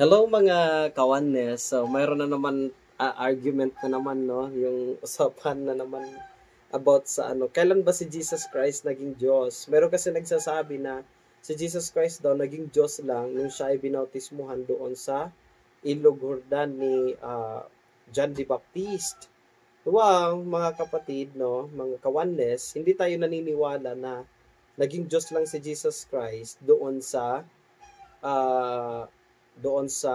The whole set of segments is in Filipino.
Hello mga kawanes. So, mayroon na naman argument na naman, no? Yung usapan na naman about sa ano, kailan ba si Jesus Christ naging Diyos? Meron kasi nagsasabi na si Jesus Christ daw naging Diyos lang nung siya ay binautismuhan doon sa Ilog Jordan ni John the Baptist. Wow, mga kapatid, no, mga kawanes, hindi tayo naniniwala na naging Diyos lang si Jesus Christ ah, doon sa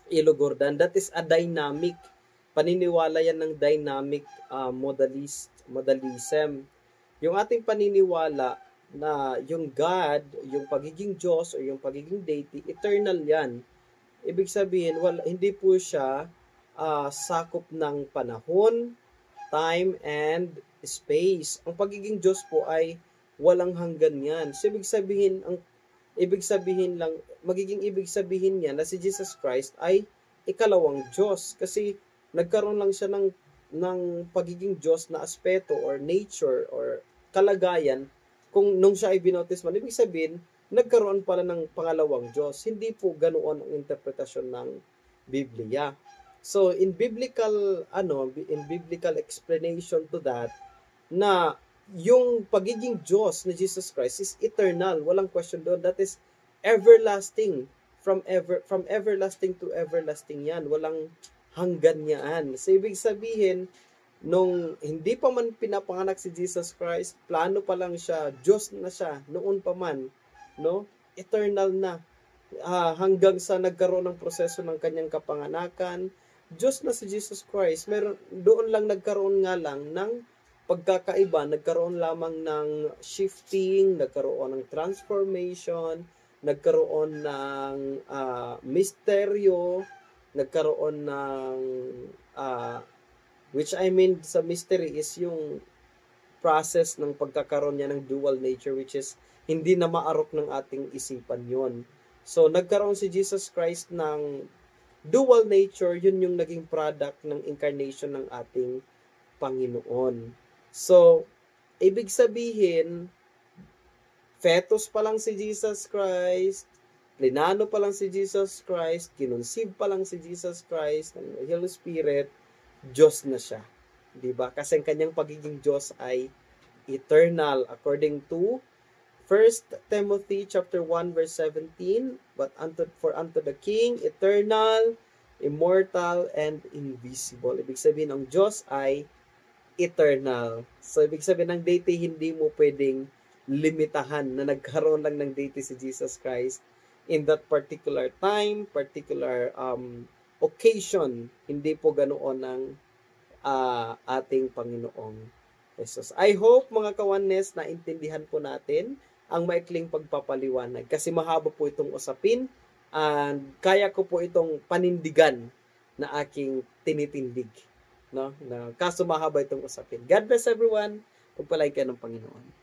Ilogordan. That is a dynamic. Paniniwala yan ng dynamic modalism. Yung ating paniniwala na yung God, yung pagiging Diyos o yung pagiging deity, eternal yan. Ibig sabihin, hindi po siya sakop ng panahon, time, and space. Ang pagiging Diyos po ay walang hanggan yan. So, magiging ibig sabihin niya na si Jesus Christ ay ikalawang Diyos kasi nagkaroon lang siya ng pagiging Diyos na aspeto or nature or kalagayan nung siya ay binautismo. Ibig sabihin, nagkaroon pala ng pangalawang Diyos. Hindi po ganoon ang interpretasyon ng Biblia. So in biblical explanation to that, na yung pagiging Diyos ni Jesus Christ is eternal. Walang question doon. That is everlasting. From everlasting to everlasting yan. Walang hanggan yan. So, ibig sabihin, nung hindi pa man pinapanganak si Jesus Christ, plano pa lang siya, Diyos na siya, noon pa man, no? Eternal na. Hanggang sa nagkaroon ng proseso ng kanyang kapanganakan, Diyos na si Jesus Christ. Doon lang nagkaroon nga lang ng pagkakaiba, nagkaroon lamang ng shifting, nagkaroon ng transformation, nagkaroon ng misteryo, nagkaroon ng which I mean sa mystery is yung process ng pagkakaroon niya ng dual nature, which is hindi na maarok ng ating isipan yon. So nagkaroon si Jesus Christ ng dual nature, yun yung naging product ng incarnation ng ating Panginoon. So, ibig sabihin, fetus pa lang si Jesus Christ, plinano pa lang si Jesus Christ, kinunsib pa lang si Jesus Christ, ng Holy Spirit, Diyos na siya. Diba? Kasi ang kanyang pagiging Diyos ay eternal according to 1 Timothy chapter 1 verse 17, but unto the King eternal, immortal, and invisible. Ibig sabihin, ang Diyos ay eternal. So, ibig sabihin ng deity, hindi mo pwedeng limitahan na nagkaroon lang ng deity si Jesus Christ in that particular time, particular occasion. Hindi po ganoon ang ating Panginoong Jesus. I hope mga kawanes na intindihan po natin ang maikling pagpapaliwanag kasi mahaba po itong usapin and kaya ko po itong panindigan na aking tinitindig. No? Na kaso mahaba itong usapin. God bless everyone. Pagpalain kayo ng Panginoon.